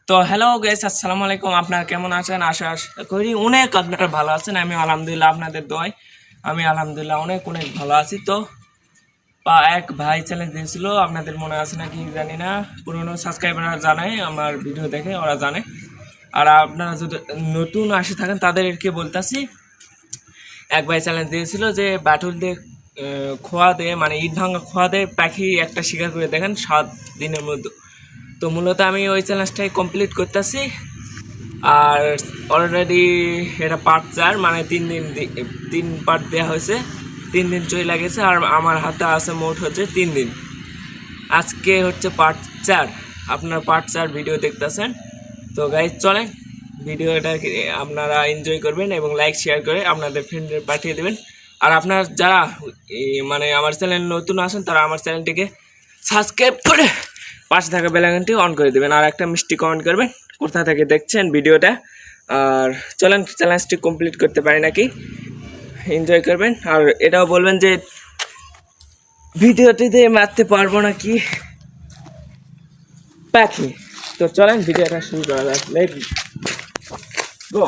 তো hello guys, আসসালামু আলাইকুম। আপনারা কেমন আছেন? আশা করি অনেক আপনারা ভালো আছেন। আমি আলহামদুলিল্লাহ, আপনাদের দোয়ায় আমি আলহামদুলিল্লাহ অনেক অনেক ভালো আছি। তো এক ভাই চ্যালেঞ্জ দিয়েছিল, আপনাদের মনে আছে নাকি জানি না। পুরনো সাবস্ক্রাইবাররা জানে, আমার ভিডিও দেখে ওরা জানে। আর আপনারা যদি নতুন আসে থাকেন তাদেরকে বলতেছি, এক ভাই চ্যালেঞ্জ দিয়েছিল যে বাটুল দিয়ে খোয়া দিয়ে, মানে ইট ভাঙা খোয়া দিয়ে পাখি একটা শিকার করে দেখেন 7 দিনের মধ্যে। তো মূলত আমি ওই চ্যালেঞ্জটাই কমপ্লিট করতেছি। আর অলরেডি এটা পার্ট 4, মানে 3 পার্ট দেওয়া হয়েছে। 3 দিন চলে গেছে আর আমার হাতে আছে মোট হচ্ছে 3 দিন। আজকে হচ্ছে পার্ট 4, আপনার পার্ট 4 ভিডিও দেখতেছেন। তো গাইজ চলেন, ভিডিওটা আপনারা এনজয় করবেন এবং লাইক শেয়ার করে আপনাদের ফ্রেন্ডদের পাঠিয়ে দেবেন। আর আপনার যারা মানে আমার চ্যানেল নতুন আসেন তারা আমার চ্যানেলটিকে সাবস্ক্রাইব করে পাশে থাকা বেল আইকনটি অন করে দেবেন। আর একটা মিষ্টি কমেন্ট করবেন কোথা থেকে দেখছেন ভিডিওটা। আর চলেন চ্যালেঞ্জটি কমপ্লিট করতে পারি নাকি, এনজয় করবেন। আর এটাও বলবেন যে ভিডিওটিতে মারতে পারবো নাকি পাখি। তো চলেন ভিডিওটা শুরু করা যাক, লেটস গো।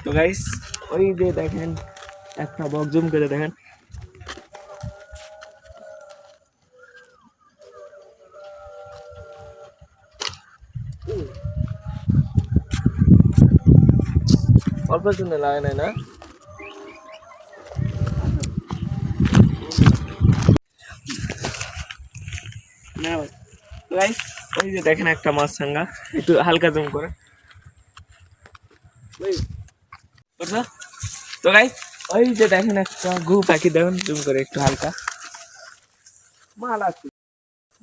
তো গাইস, ওই যে দেখেন একটা বক, জুম করে দেখেন। অল্প জন্য লাগে নাই না। গাইস, ওই যে দেখেন একটা মাছ সাঙ্গা, একটু হালকা জুম করে। তো গাইস, ওই যে দেখেন একটা ঘু পাখি, দেখুন জুম করে একটু হালকা। মাল আছে,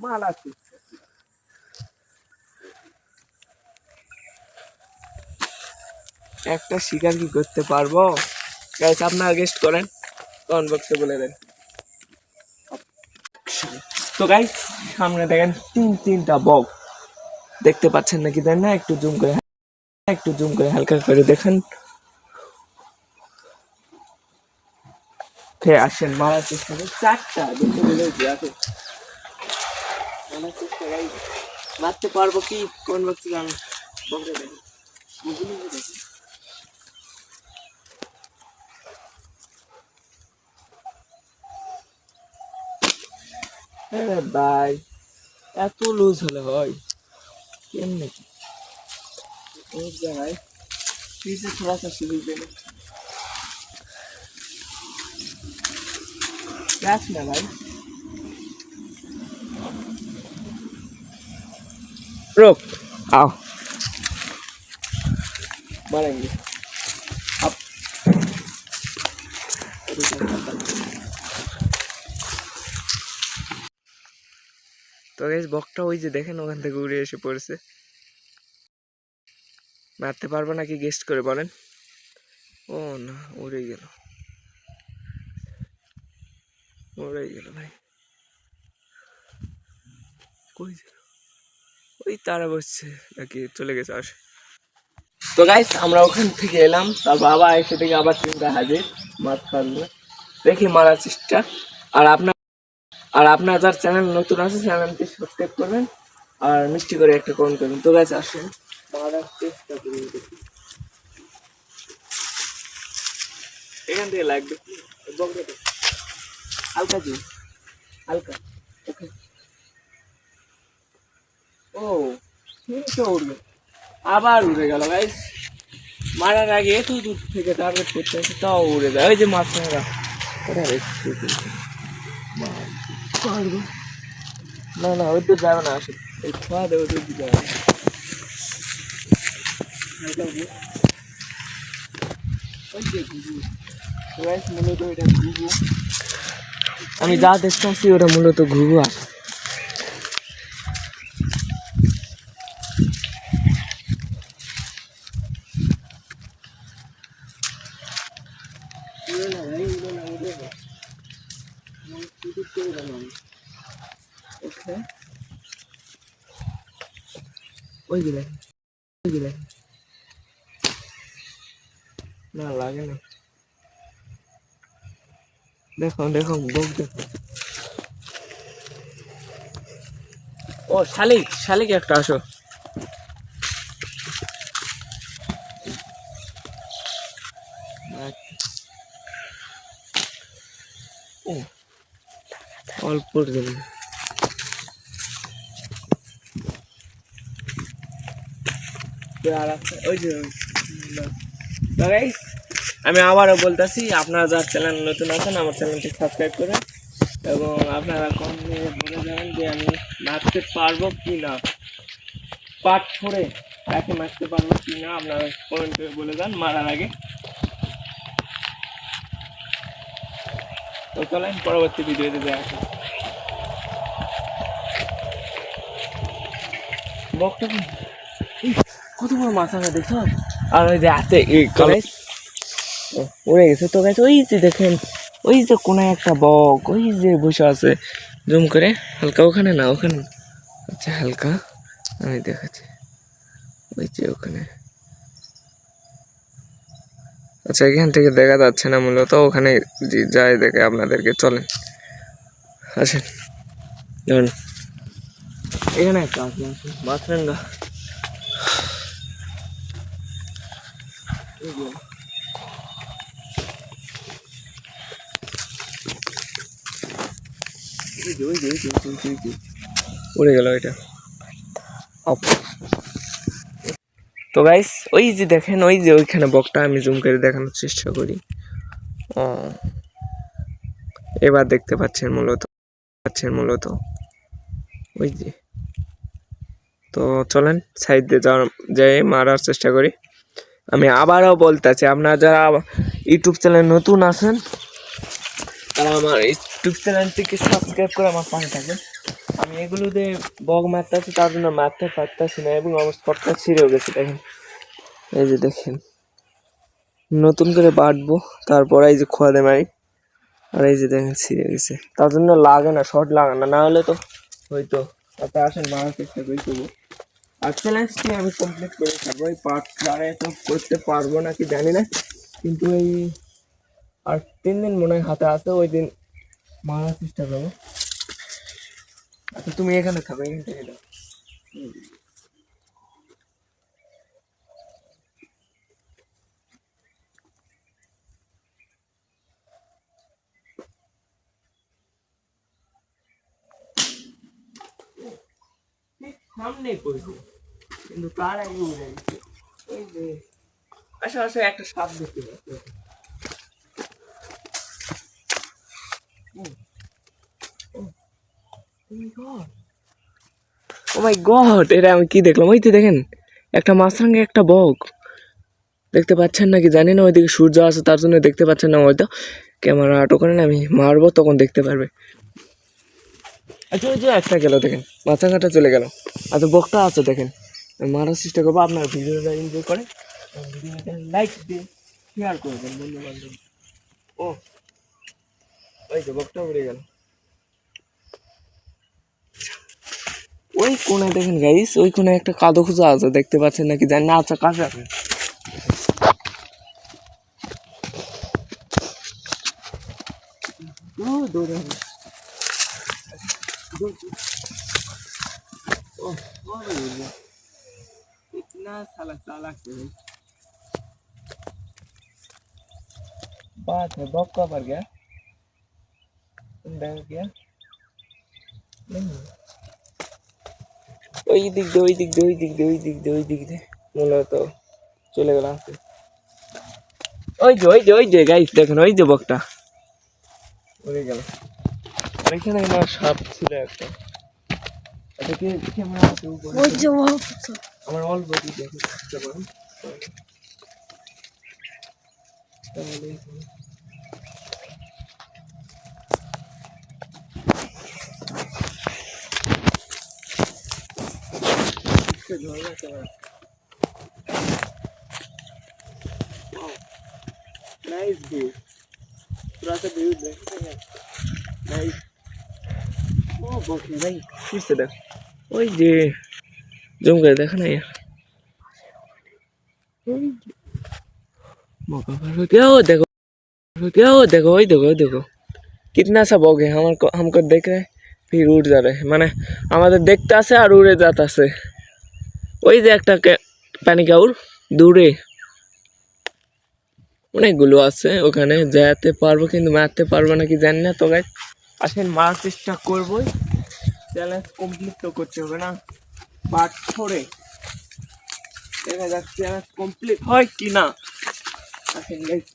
মাল আছে। একটা শিকার কি করতে পারবো গাইস? আপনারা গেস্ট করেন, কমেন্ট বক্সে বলে দেন। তো গাইস, সামনে দেখেন তিনটা বক, দেখতে পাচ্ছেন নাকি দেন না? একটু জুম করে হালকা করে দেখেন। আসেন, মারার চেষ্টা করি। 4টা দেখতে বলেছি, আসেন মারার চেষ্টা গাইস। মারতে পারবো কি? কমেন্ট বক্সে জানান, বলতে দেখেন। হ্যাঁ ভাই, এত লুজ হলে হয় কেমনে? एक जगह है, फिर से थोड़ा सा शुरू देना। कैच ना भाई, रुक, आओ मारेंगे अब। তো গাইস, বকটা ওই যে দেখেন ওখান থেকে উড়ে এসে পড়েছে। মারতে পারবো নাকি গেস্ট করে বলেন। ও না, উড়ে গেল ভাই। কই ওই তারা বসছে নাকি চলে গেছে আসে। তো গাইস, আমরা ওখান থেকে এলাম, তার বাবা এসে থেকে আবার 3টা হাজির মাছ ফাঁসবে, দেখি মারার চেষ্টা। আর আপনার যার চ্যানেল নতুন আছে চ্যানেলটি সাবস্ক্রাইব করবেন আর মিষ্টি করে একটা কমেন্ট করবেন। তো গাইস আসেন মারার চেষ্টা করি, দেখি এখান থেকে লাগবে হালকা জি, হালকা। ওকে, ও ঠিক উঠবে, আবার উড়ে গেল গাইস। মারার আগে এত দূর থেকে টার্গেট করতে আছে, তাও উড়ে যায়। ওই যে মাছ মারা না না, ওই তো যাবে না, আসে এই খাওয়া দেবে, ওই দিকে যাবে মূলত এটা ঘুঘু, আমি যা দেখতেছি ওটা মূলত ঘুঘু আসে। ওই যে দেখেন, ওই যে দেখেন, না লাগে না। দেখো দেখো বক দেখো। ও শালিক, শালিক একটা আসো। ও অল্প দিন। ওই যে তো guys, আমি আবারও বলতেছি, আপনারা যারা চ্যানেল নতুন আছেন আমার চ্যানেলটি সাবস্ক্রাইব করেন এবং আপনারা কমেন্টে বলে যাবেন যে আমি মারতে পারবো কি না, পাট ছড়ে তাকে মারতে পারবো কি না, আপনারা কমেন্টে বলে যান মারার আগে। তো চলেন পরবর্তী ভিডিওতে দেখা যাক। বকটা কত বড় মাথা দেখছো, আর ওই যে হাতে উড়ে গেছে। তো গাছ ওই যে দেখেন, ওই যে কোনায় একটা বক ওই যে বসে আছে, জুম করে হালকা, ওখানে না ওখানে, আচ্ছা হালকা আমি দেখাচ্ছি, ওই যে ওখানে। আচ্ছা এখান থেকে দেখা যাচ্ছে না মূলত, ওখানে যাই দেখে আপনাদেরকে, চলেন আসেন। ধরুন এখানে একটা আছে, বাথরেঙ্গা। উড়ে গেল এটা। তো গাইস ওই যে দেখেন, ওই যে ওইখানে বকটা, আমি জুম করে দেখানোর চেষ্টা করি। ও এবার দেখতে পাচ্ছেন মূলত ওই যে। তো চলেন সাইড দিয়ে যাই মারার চেষ্টা করি। আমি আবারও বলতেছি, আপনারা যারা ইউটিউব চ্যানেল নতুন আছেন তারা আমার ইউটিউব চ্যানেলটিকে সাবস্ক্রাইব করে আমার পাশে থাকবেন। আমি এগুলোতে বক মারতেছি, তার জন্য মারতে পারতেছি না এবং আমার স্পটটা ছিঁড়েও গেছে। দেখেন এই যে দেখেন, নতুন করে বাটবো, তারপর এই যে খোয়াদে মারি, আর এই যে দেখেন ছিঁড়ে গেছে। তার জন্য লাগে না, শর্ট লাগে না, না হলে তো হয়তো। তারপরে আসেন মারার চেষ্টা করি তবু। আর চ্যালেঞ্জটি আমি কমপ্লিট করে থাকবো। এই পার্ট 4 তো করতে পারবো নাকি জানি না, কিন্তু এই আর 3 দিন মনে হয় হাতে আছে, ওই দিন মারার চেষ্টা করবো। আচ্ছা তুমি এখানে থাকো, এখান থেকে দাও। ঠিক সামনেই পড়ছে, কিন্তু তার আগে উড়ে গেছে। ওই যে আশেপাশে একটা সাপ দেখতে পাচ্ছি। ও মাই গড, এটা আমি কি দেখলাম? ওই তো দেখেন একটা মাছরাঙা, একটা বক দেখতে পাচ্ছেন নাকি জানি না, ওইদিকে সূর্য আছে তার জন্য দেখতে পাচ্ছেন না, হয়তো ক্যামেরা আটো করেন, আমি মারবো তখন দেখতে পারবে। আচ্ছা ওই যে একটা গেল দেখেন, মাছরাঙাটা চলে গেল। আচ্ছা বকটা আছে দেখেন, আমি মারার চেষ্টা করবো। আপনার ভিডিওটা এনজয় করে ভিডিওটা লাইক দিয়ে শেয়ার করবেন বন্ধু বান্ধব। ও ওই যে বকটা উড়ে গেল ওই কোণে দেখেন গাইস, ওই কোণে একটা কাদো খুঁজা আছে, দেখতে পাচ্ছেন নাকি জানি না। আচ্ছা কাছে আছে, দৌড়ে इतना साला चालाक है भाई। बात है बॉब का पर गया, डर गया नहीं। ওই দিক দিয়ে, ওই দিক দিয়ে, ওই দিক দিয়ে, ওই দিক দিয়ে, ওই দিক দিয়ে মূলত চলে গেল। ওই যে ওই যে ওই যে গাইস দেখেন, ওই যে বকটা উড়ে গেল। আর এখানে আমার সাপ ছিল একটা, এটাকে ক্যামেরা আছে উপরে, ওই যে আমার অল্প দিকে দেখতে পারেন। नाइस व्यू, थोड़ा सा व्यू देखते हैं। नाइस। ओ बकरी भाई फिर से देख, ওই যে জুম করে দেখো না यार मौका पर क्या हो देखो वही देखो कितना सब हो गए हमको देख रहे हैं फिर उड़ जा रहे हैं माने আমাদের দেখতে আসে আর উড়ে যাচ্ছে ওই যে একটা পানি কাউর দূরে অনেকগুলো আছে ওখানে যেতে পারবো কিন্তু মারতে পারবো নাকি জানি না তো গাইস আসেন মারার চেষ্টা করবোই চ্যালেঞ্জ কমপ্লিট তো করতে হবে না বাট ছড়ে দেখা যাক চ্যালেঞ্জ কমপ্লিট হয় কি না আসেন গাইস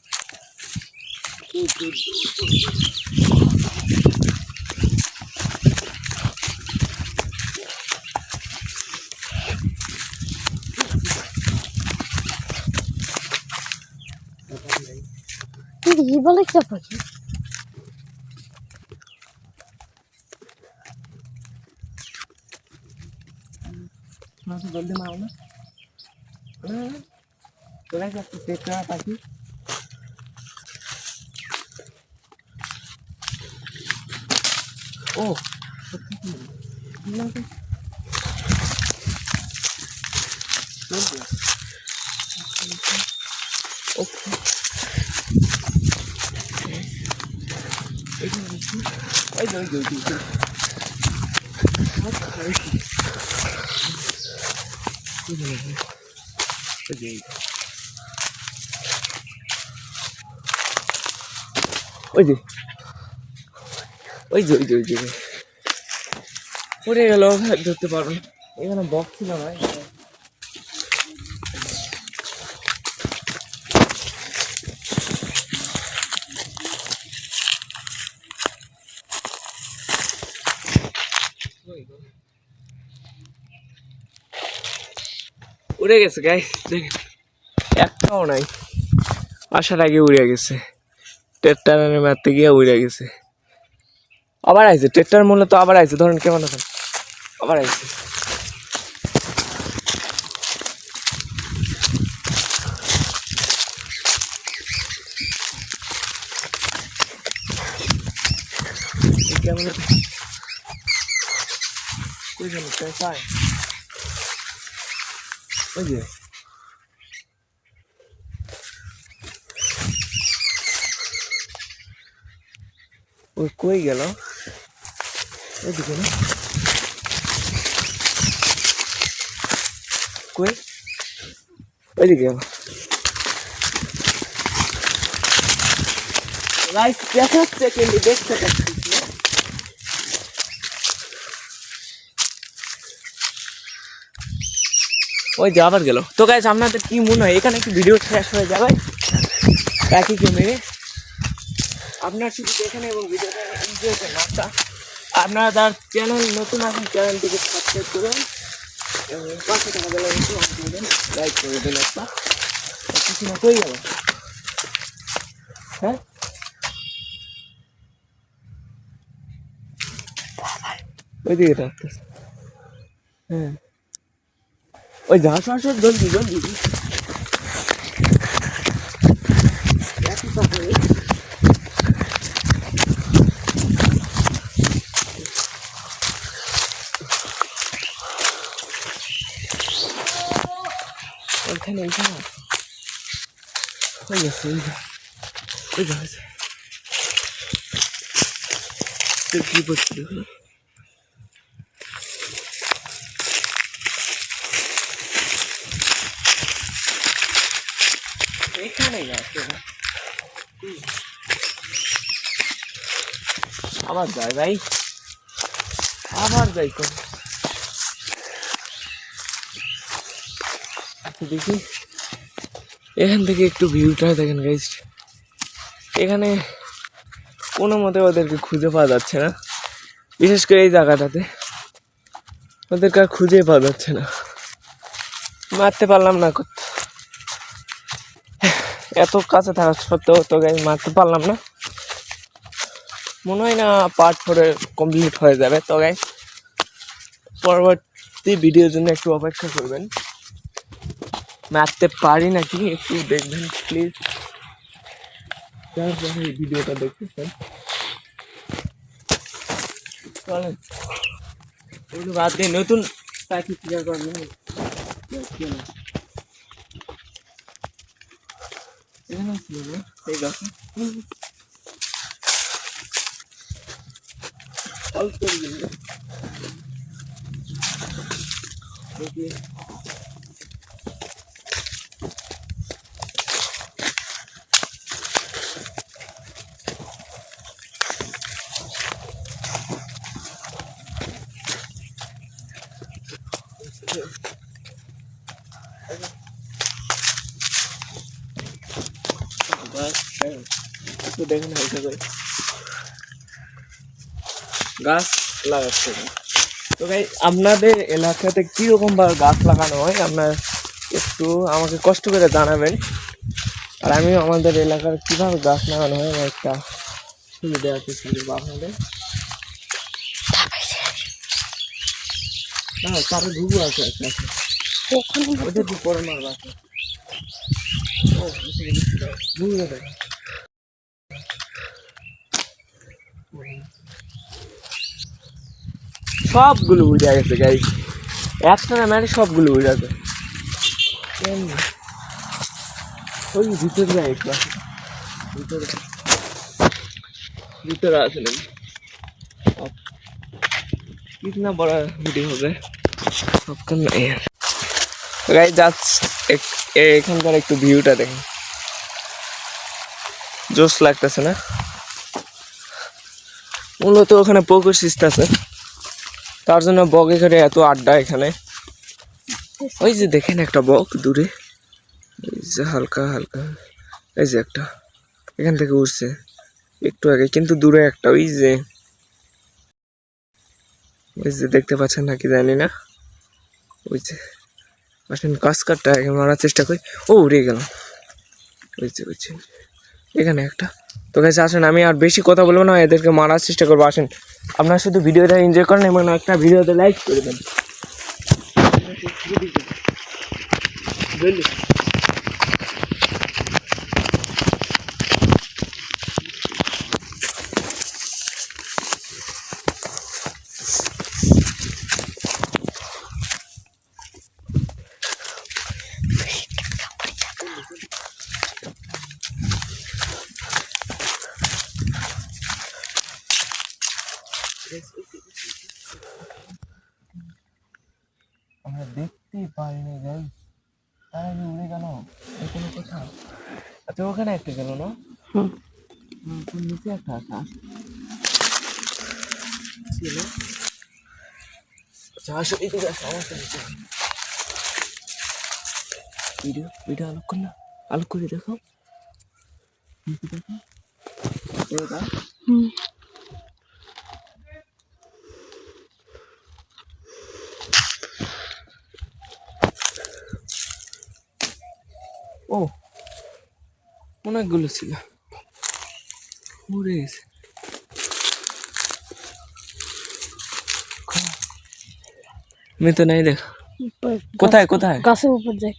ये बोले क्या पाखी थोड़ा सा जल्दी मारो ना थोड़ा सा चेक करा ताकि ओ ओके পড়ে গেল ধরতে পারো এখানে বক্স ছিল ভাই উড়ে গেছে গাইস দেখেন একটাও নাই আসার আগে উড়ে গেছে টেট্টারে মারতে গিয়ে উড়ে গেছে আবার আইছে টেট্টার মূল্য তো আবার আইছে ধরেন কেমন আছেন আবার আইছে কেমন কই গেল পেছায় ওই যে ওই কই গেল ওইদিকে না কই ওইদিকে গেল গাইস দেখাচ্ছে কিন্তু দেখতে পাচ্ছি ওই যে আবার গেল তো গাইস আপনাদের কি মনে হয় এখানে কি ভিডিও শেষ হয়ে যাবে একই ক্যামেরে আপনার শুধু দেখেন এবং ভিডিওটা এনজয় করেন আচ্ছা আপনারা তার চ্যানেল নতুন আছেন চ্যানেলটিকে সাবস্ক্রাইব করুন এবং পাশে থাকা বেল আইকনটি অন করে দেন লাইক করে দেন একটা কিছু না কই গেল হ্যাঁ ওইদিকে রাখতেছে হ্যাঁ ওই যা আসো জলদি একই কাপড়ে ওইখানে হয়ে গেছে ওই যা কি করছি দেখো এখানে যাচ্ছে আবার যায় ভাই আবার যাই কোন দেখি এখান থেকে একটু ভিউটা দেখেন গাইস এখানে কোনো মতে ওদেরকে খুঁজে পাওয়া যাচ্ছে না বিশেষ করে এই জায়গাটাতে ওদেরকে আর খুঁজে পাওয়া যাচ্ছে না মারতে পারলাম না এত কাছে থাকা সত্ত্বেও তো গাইস মারতে পারলাম না মনে হয় না পার্ট 4 কমপ্লিট হয়ে যাবে তো গাইস পরবর্তী ভিডিওর জন্য একটু অপেক্ষা করবেন মারতে পারি নাকি একটু দেখবেন প্লিজ যারা এই ভিডিওটা দেখতেছেন চলেন ওগুলো বাদ দিয়ে নতুন চাকরি ক্লিয়ার করবে এখানে ছিল না এই গাছে অল্প করে দিলে দেখি দেখেন হালকা করে গাছ লাগাচ্ছে তো ভাই আপনাদের এলাকাতে কিরকম ভাবে গাছ লাগানো হয় আপনার একটু আমাকে কষ্ট করে জানাবেন আর আমি আমাদের এলাকার কিভাবে গাছ লাগানো হয় আমার একটা সুবিধা আছে সুবিধা আপনাদের না তার ঘুঘু আছে একটা ওটা কি পরে মারব আছে ও ঘুঘু দেখ সবগুলো উড়ে গেছে গাড়ি একটা না মানে সবগুলো উড়ে গেছে ওই ভিতরে যায় একটু ভিতরে ভিতরে আছে নাকি কিতনা বড় ভিডিও হবে সবখান গাই যাচ্ছে এখানকার একটু ভিউটা দেখেন জোশ লাগতেছে না মূলত ওখানে পুকুর সিস্ট আছে তার জন্য বগে করে এত আড্ডা এখানে ওই যে দেখেন একটা বক দূরে এই যে হালকা হালকা এই যে একটা এখান থেকে উঠছে একটু আগে কিন্তু দূরে একটা ওই যে দেখতে পাচ্ছেন নাকি জানি না ওই যে আসেন কাজ কাটটা আগে মারার চেষ্টা করি ও উড়ে গেল ওই যে এখানে একটা তো কাছে আসেন আমি আর বেশি কথা বলবো না এদেরকে মারার চেষ্টা করবো আসেন আপনারা শুধু ভিডিওটা এনজয় করেন এবং একটা ভিডিওতে লাইক করে দেন আমরা দেখতেই পারিনি গাইস তারা যে উড়ে গেল কোনো কথা আচ্ছা ওখানে একটা গেল না নিচে একটা আসা ছিল আচ্ছা আসো এদিকে আসো আমার নিচে ভিডিও আলোক কর না আলোক করে দেখো দেখো ও অনেকগুলো ছিল উড়ে গেছে আমি তো নাই দেখ কোথায় কোথায় গাছের উপর দেখ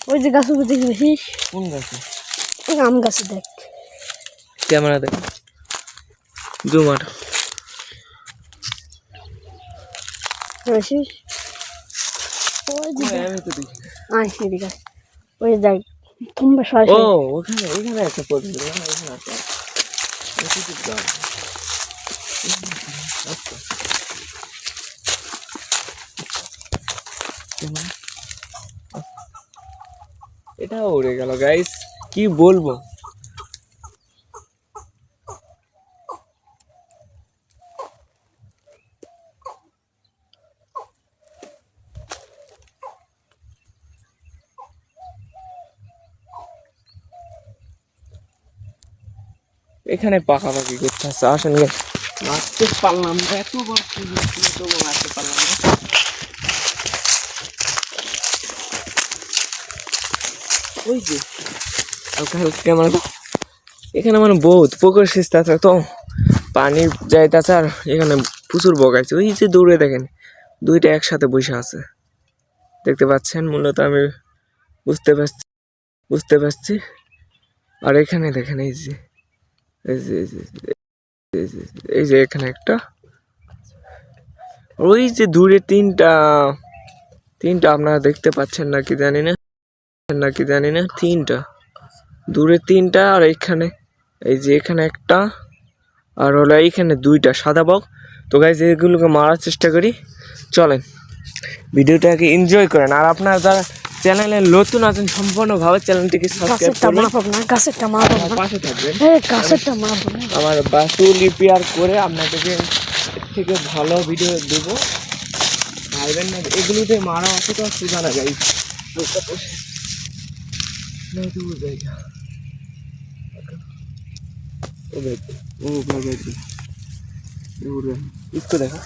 ওই যে গাছের উপর দেখি কোন গাছে ওই আম গাছে দেখ ক্যামেরা দেখ জুমার আসিস ওই যে আমি তো দেখি আয় সেদিকে ওই দেখ তোমরা ও সরাসরি ওখানে এখানে একটা পড়বে না এখানে আছে এটা উড়ে গেল গাইস কি বলবো এখানে পাকাপাকি করতেছে আসেন নাচতে পারলাম না এতবার তবু নাচতে পারলাম না ওই যে হালকা হালকা ক্যামেরা এখানে মানে বহুত পুকুর সিস্ট আছে তো পানি যাইতেছে আর এখানে প্রচুর বগাইছে ওই যে দূরে দেখেন দুইটা একসাথে বসে আছে দেখতে পাচ্ছেন মূলত আমি বুঝতে পারছি আর এখানে দেখেন এই যে এই যে এই যে এই যে এখানে একটা ওই যে দূরে তিনটা তিনটা আপনারা দেখতে পাচ্ছেন নাকি জানি না তিনটা দূরে তিনটা, আর এখানে এই যে এখানে একটা, আর হলো এইখানে দুইটা সাদা বক। তো গাইজ এগুলোকে মারার চেষ্টা করি, চলেন ভিডিওটাকে এনজয় করেন। আর আপনারা যারা চ্যানেলে নতুন আছেন সম্পূর্ণভাবে চ্যানেলটিকে সাবস্ক্রাইব করবেন, পাশে থাকবেন। আমার বাসুল রিপেয়ার করে আপনাদেরকে এর থেকে ভালো ভিডিও দেবো, ভাইবেন না। এগুলোতে মারা অতটা সোজা না গাইজ, একটু দেখা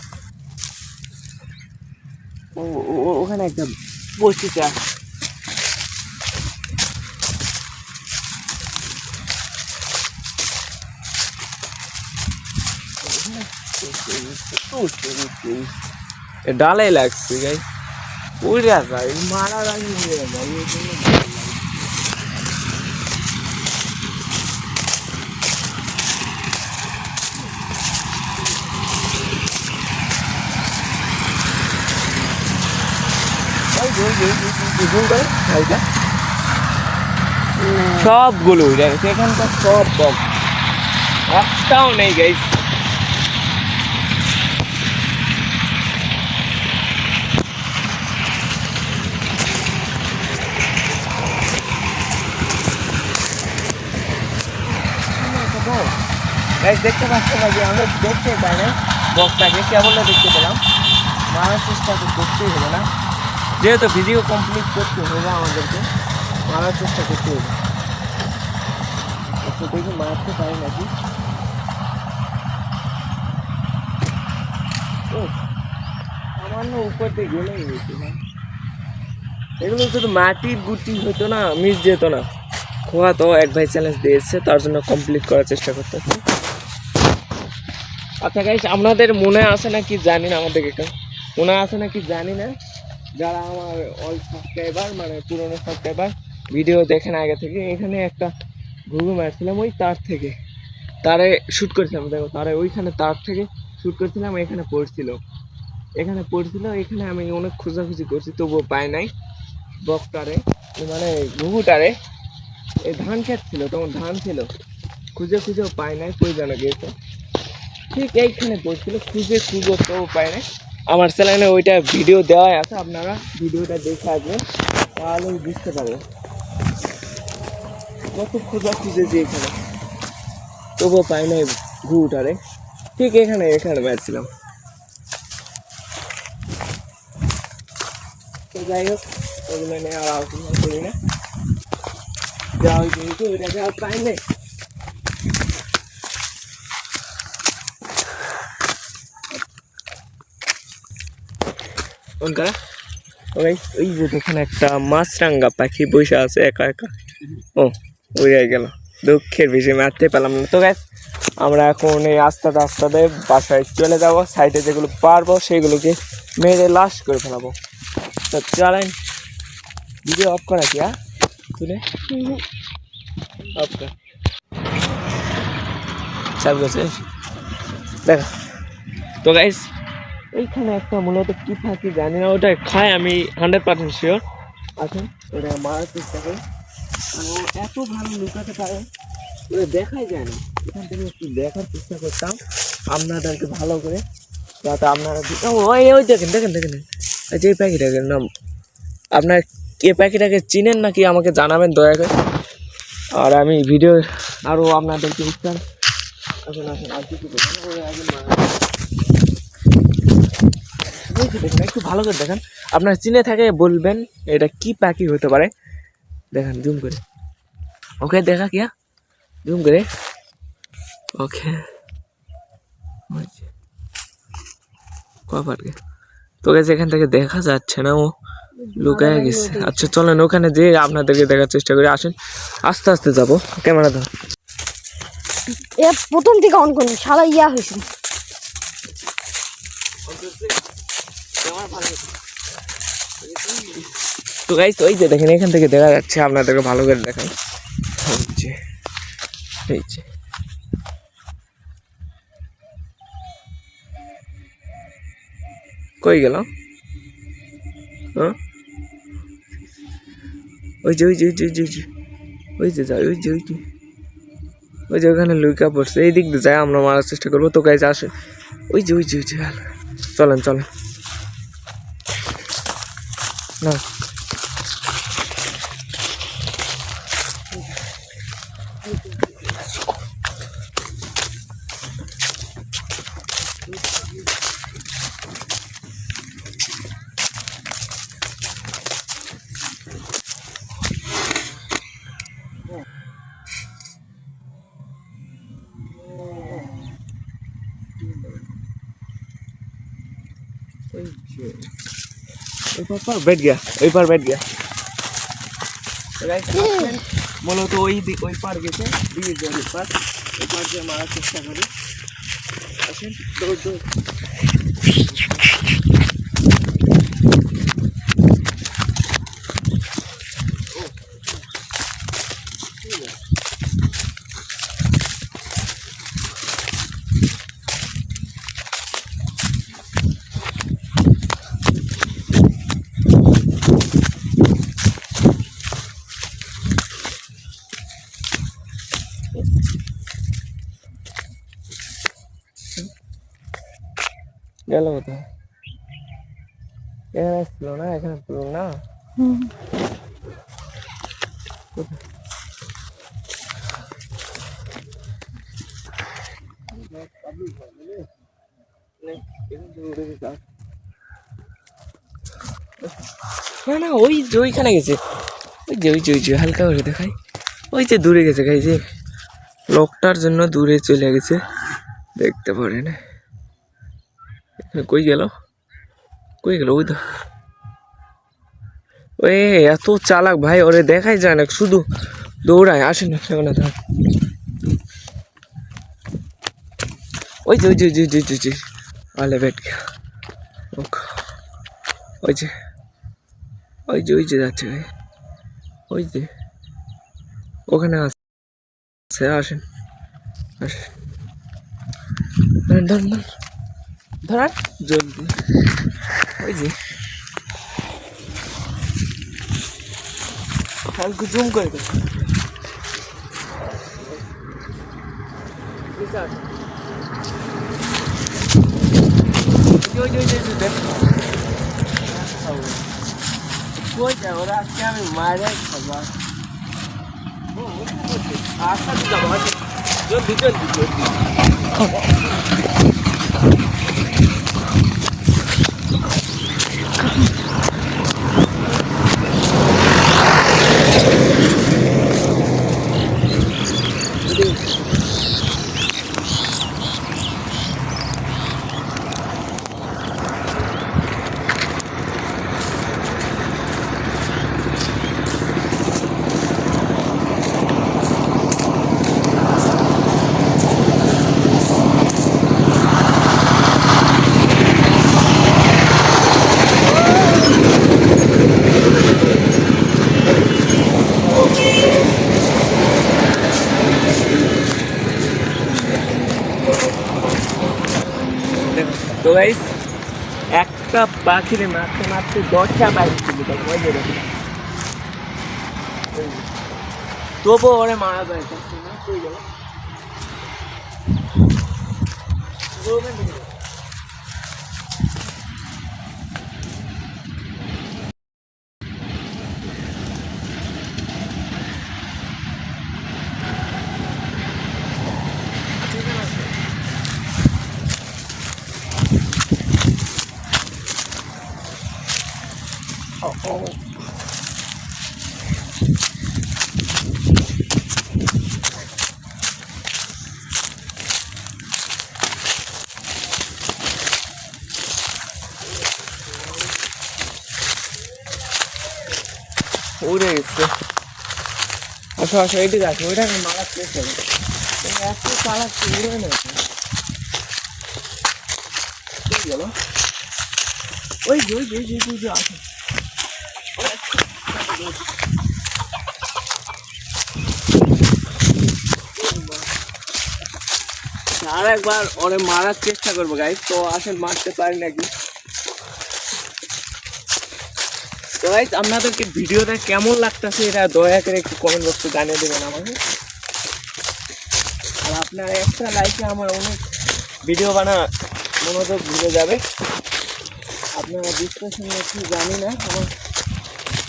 ওখানে একটা বসিতে আছে। ডালে লাগছে গাই, উড়ে যায় মারার আগে উড়ে যায়। সবগুলো উড়ে গেছে এখানকার, সব বক একটাও নেই গাইস। দেখতে পাচ্ছি না যে আমরা দেখতে পাই না বকটাকে, কেবল দেখতে পেলাম। মারার চেষ্টা তো করতেই হবে না, যেহেতু ভিডিও কমপ্লিট করতে হবে আমাদেরকে, মারার চেষ্টা করতে হবে। আচ্ছা দেখি মারতে পারি নাকি। ও সামান্য উপর দিয়ে গেলেই হয়েছে না, এগুলো শুধু মাটির গুটি হতো না, মিস যেত না। খোয়া তো এক ভাই চ্যালেঞ্জ দিয়েছে, তার জন্য কমপ্লিট করার চেষ্টা করতেছে। আচ্ছা গাইস, আপনাদের মনে আছে না কি জানি না, আমাদের এটা মনে আছে না কি জানি না, যারা আমার অল সাবস্ক্রাইবার মানে পুরনো সাবস্ক্রাইবার ভিডিও দেখেন আগে থেকে, এখানে একটা ঘুঘু মারছিলাম ওই তার থেকে, তারে শ্যুট করেছিলাম। দেখো তারে ওইখানে তার থেকে শ্যুট করেছিলাম, এখানে পড়ছিল এখানে আমি অনেক খোঁজাখুঁজি করছি, তবুও পাই নাই বকটারে, মানে ঘুঘুটারে। এই ধান খেত ছিল, তখন ধান ছিল, খুঁজেও পাই নাই, কই জানা গিয়েছে। ঠিক এইখানে পড়ছিল, খুঁজেও তো পাই নাই। আমার চ্যানেলে ওইটা ভিডিও দেওয়া আছে, আপনারা ভিডিওটা দেখে আসবেন, তাহলে বুঝতে পারবেন কত খুঁজেছি এখানে, তবুও পাই নাই ঘুঘুটারে। ঠিক এখানে মারছিলাম। তো যাই হোক, ওগুলো নিয়ে আর আলোচনা করি না, যা হয়েছে ওইটাকে আর পাই নাই। ওই যে দেখেন একটা মাছরাঙ্গা পাখি বসে আছে একা একা, ও উড়ে গেল, দুঃখের বিষয় মারতে পেলাম না। তো গাইস আমরা এখন এই আস্তে বাসায় চলে যাব, সাইডে যেগুলো পারবো সেগুলোকে মেরে লাশ করে ফেলাবো। তো চলেন, ভিডিও অফ করা কি তুলে অফ কর চাপ গেছে দেখা। তো গাইস এইখানে একটা মূলত কি থাকে জানি না, ওটা খায় আমি 100% শিওর। আসুন ওটা মারার চেষ্টা করি, ও এত ভালো লুকাতে পারে, ওটা দেখাই যায় না। এখান থেকে একটু দেখার চেষ্টা করতাম আপনাদেরকে ভালো করে, যাতে আপনারা ওই দেখেন যে পাখিটাকে নাম, আপনার এ পাখিটাকে চিনেন নাকি আমাকে জানাবেন দয়া করে। আর আমি ভিডিও আরও আপনাদেরকে আসুন আর কিছু দেখেন, একটু ভালো করে দেখেন, আপনার চিনে থাকে বলবেন এটা কি পাখি হতে পারে। দেখেন জুম করে, ওকে দেখা কিয়া জুম করে, ওকে কপারকে। তো গেছে এখান থেকে দেখা যাচ্ছে না, ও লুকায় গেছে। আচ্ছা চলেন ওখানে যে আপনাদেরকে দেখার চেষ্টা করি, আসেন আস্তে আস্তে যাবো। ক্যামেরা ধর, প্রথম থেকে অন করুন, সারা হয়েছে। তো গাইস ওই যে দেখেন এখান থেকে দেখা যাচ্ছে, আপনাদেরকে ভালো করে দেখাই, এই যে কই গেল? হ্যাঁ ওই যে ওই যে ওই যে ওই যে ওই যে যায় ওই যে ওই যে ওই যে ওখানে লুকা পড়ছে, এই দিক দিয়ে যায়, আমরা মারার চেষ্টা করবো। তো গাইজ আসে, ওই যে ওই যে ওই যে চলেন চলেন না। बैठ गया ওই পার बैठ गया মূলত ওই পার গেছে ব্রিজ ওই পার দিয়ে মারার চেষ্টা করি। আসেন দৌড় দৌড় গেল কোথায়? এখানে আসছিল না, এখানে ছিল না। না না ওই যে ওইখানে গেছে, ওই যে ওই যে ওই যে হালকা করে দেখাই, ওই যে দূরে গেছে গাই, যে লোকটার জন্য দূরে চলে গেছে, দেখতে পারে না। কই গেল কই গেল? ওই তো ওই এত চালাক ভাই, ওরে দেখাই যায় না, শুধু দৌড়ায়। আসেন না সেখানে ধর, ওই যে ওই যে ওই যে ওই যে আলে বেট গিয়া, ওই যে ওই যে ওই যে যাচ্ছে ভাই, ওই যে ওখানে আছে। আসেন আসেন ধরেন ধরেন ধরেন ধরান জলদি, ওই যে হালকা জুম করে দে। কই যায় ওরা? আজকে আমি মারে খাবার আশা তো যাবো, জলদি জলদি জলদি। তো গাইস একটা পাখিরে মারতে মারতে 10টা পাখি ছিল, তবুও ওরে মারা যায় না। কই গেল? উড়ে গেছে। আসো আসো এইদিকে আসো, ওইটাকে মারার চেষ্টা করো, এত চালাচ্ছে উড়ে না। গেল ওই যে ওই যে ওই যে ওই যে আসো, আর একবার ওরে মারার চেষ্টা করবো গাইস। তো আসেন মারতে পারি নাকি। তো গাইস আপনাদেরকে ভিডিওটা কেমন লাগতেছে এটা দয়া করে একটু কমেন্ট বক্সে জানিয়ে দেবেন আমাকে। আর আপনার একটা লাইকে আমার অনেক ভিডিও বানা মনোযোগ ঘুরে যাবে। আপনারা ডিসকাশন কি জানি না, আমার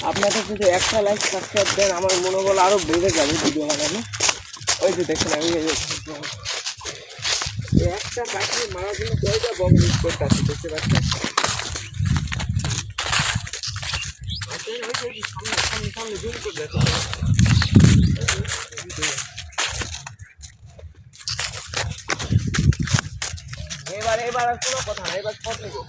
আপনাদের যদি একটা লাইক সাবস্ক্রাইব দেন আমার মনোবল আরও বেড়ে যাবে ভিডিও বানানো। ওই যে দেখেন আমি এই একটা পাখি মারার জন্য কয়টা বম ইউজ করতে আসছি দেখতে পাচ্ছেন। সামনে জুম করে দেখো। এবার আর কোনো কথা না, এবার শট নেবো।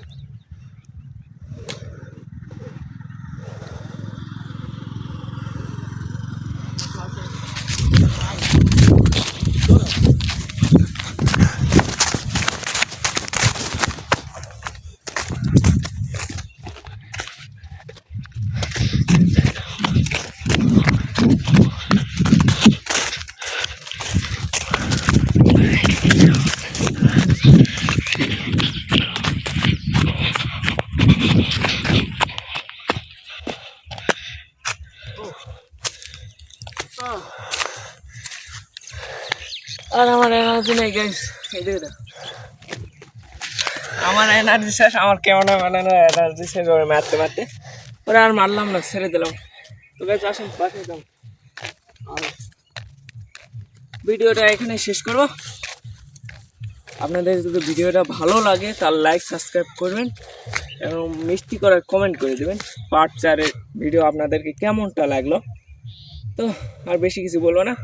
আর আমার এনার্জি নেই গাইস, আমার এনার্জি শেষ, আমার ক্যামেরা বানানোর এনার্জি শেষ হবে মারতে মারতে। ওরা আর মারলাম না, ছেড়ে দিলাম। তো গাইস আসেন পাশে যাও। আর ভিডিওটা এখানে শেষ করব। আপনাদের যদি ভিডিওটা ভালো লাগে তাহলে লাইক সাবস্ক্রাইব করবেন এবং মিষ্টি করে কমেন্ট করে দেবেন পার্ট 4-এর ভিডিও আপনাদেরকে কেমনটা লাগলো। তো আর বেশি কিছু বলবো না,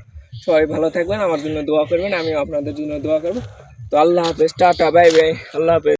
সবাই ভালো থাকবেন, আমার জন্য দোয়া করবেন, আমিও আপনাদের জন্য দোয়া করবো। তো আল্লাহ হাফেজ, টাটা, বাই বাই, আল্লাহ হাফেজ।